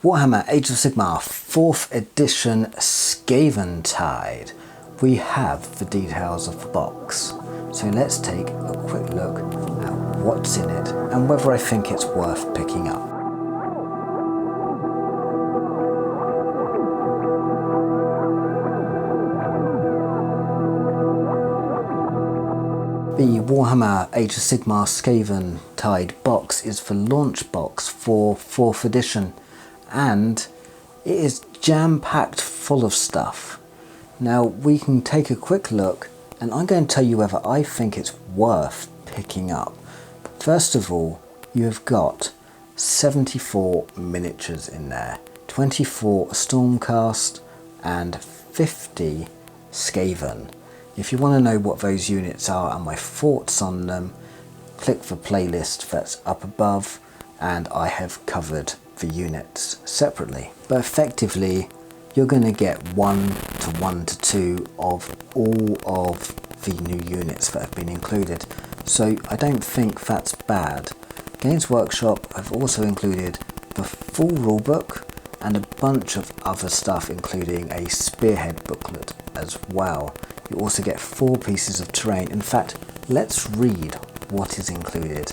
Warhammer Age of Sigmar 4th edition Skaventide. We have the details of the box, so let's take a quick look at what's in it and whether I think it's worth picking up. The Warhammer Age of Sigmar Skaventide box is the launch box for 4th edition, and it is jam-packed full of stuff. Now we can take a quick look and I'm going to tell you whether I think it's worth picking up. First of all, you have got 74 miniatures in there, 24 Stormcast and 50 Skaven. If you want to know what those units are and my thoughts on them, click the playlist that's up above and I have covered the units separately. But effectively you're going to get 1 to 2 of all of the new units that have been included, so I don't think that's bad. Games Workshop have also included the full rulebook and a bunch of other stuff, including a spearhead booklet as well. You also get 4 pieces of terrain. In fact, let's read what is included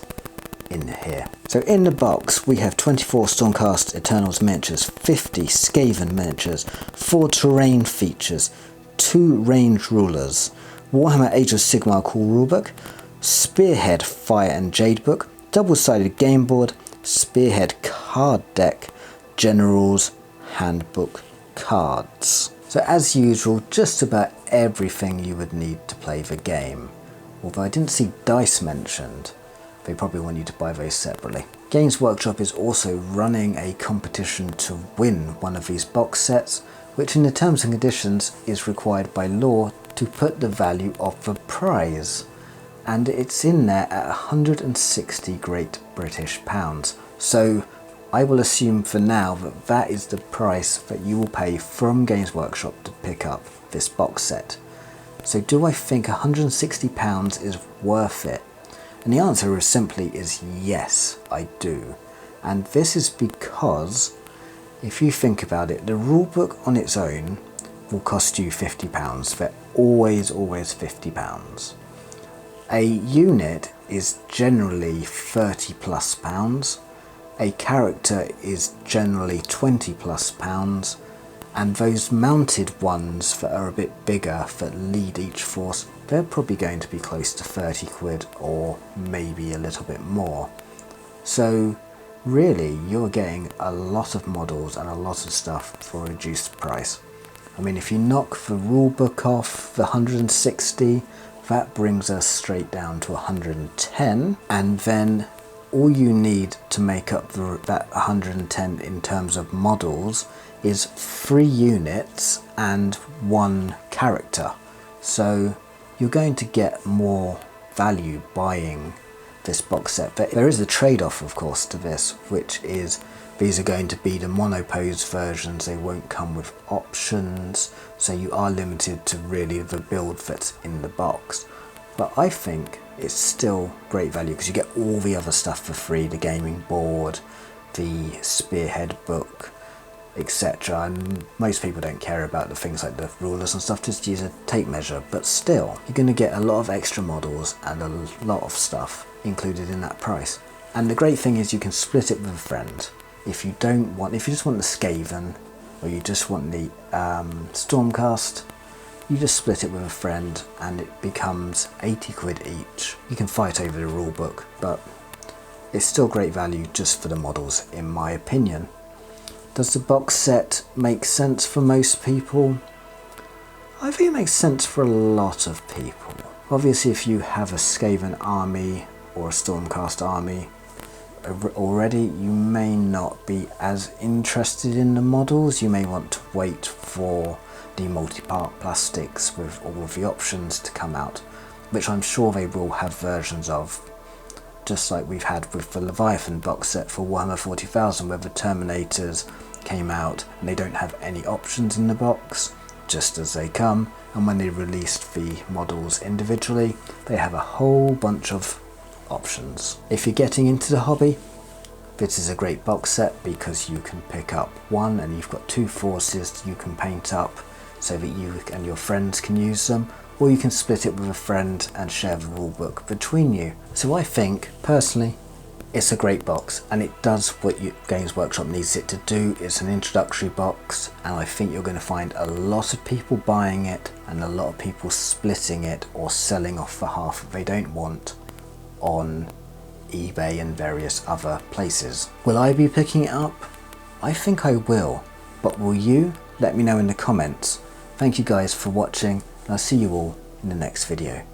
in here. So in the box we have 24 Stormcast Eternals miniatures, 50 Skaven miniatures, 4 terrain features, 2 range rulers, Warhammer Age of Sigmar Core Rulebook, Spearhead Fire and Jade Book, double-sided game board, Spearhead card deck, General's Handbook cards. So as usual, just about everything you would need to play the game. Although I didn't see dice mentioned, they probably want you to buy those separately. Games Workshop is also running a competition to win one of these box sets, which in the terms and conditions is required by law to put the value of the prize. And it's in there at 160 Great British pounds. So I will assume for now that that is the price that you will pay from Games Workshop to pick up this box set. So do I think £160 is worth it? And the answer is simply yes, I do. And this is because, if you think about it, the rulebook on its own will cost you £50. They're always £50. A unit is generally £30+. A character is generally £20+. And those mounted ones that are a bit bigger, that lead each force, they're probably going to be close to 30 quid or maybe a little bit more. So really you're getting a lot of models and a lot of stuff for a reduced price. I mean, if you knock the rulebook off the 160, that brings us straight down to 110, and then all you need to make up that 110 in terms of models is 3 units and 1 character. So you're going to get more value buying this box set. But there is a trade-off, of course, to this, which is these are going to be the monopose versions. They won't come with options, so you are limited to really the build that's in the box. But I think it's still great value because you get all the other stuff for free, the gaming board, the spearhead book, etc. And most people don't care about the things like the rulers and stuff, just use a tape measure, but still you're going to get a lot of extra models and a lot of stuff included in that price. And the great thing is you can split it with a friend. If you just want the Skaven, or you just want the Stormcast, you just split it with a friend and it becomes 80 quid each. You can fight over the rulebook, but it's still great value just for the models, in my opinion. Does the box set make sense for most people? I think it makes sense for a lot of people. Obviously, if you have a Skaven army or a Stormcast army already, you may not be as interested in the models. You may want to wait for the multi-part plastics with all of the options to come out, which I'm sure they will have versions of, just like we've had with the Leviathan box set for Warhammer 40,000, where the Terminators came out and they don't have any options in the box, just as they come, and when they released the models individually, they have a whole bunch of options. If you're getting into the hobby, This is a great box set because you can pick up one and you've got two forces you can paint up so that you and your friends can use them, or you can split it with a friend and share the rulebook between you. So I think, personally, it's a great box and it does what Games Workshop needs it to do. It's an introductory box and I think you're going to find a lot of people buying it and a lot of people splitting it or selling off the half that they don't want on eBay and various other places. Will I be picking it up? I think I will, but will you? Let me know in the comments. Thank you guys for watching and I'll see you all in the next video.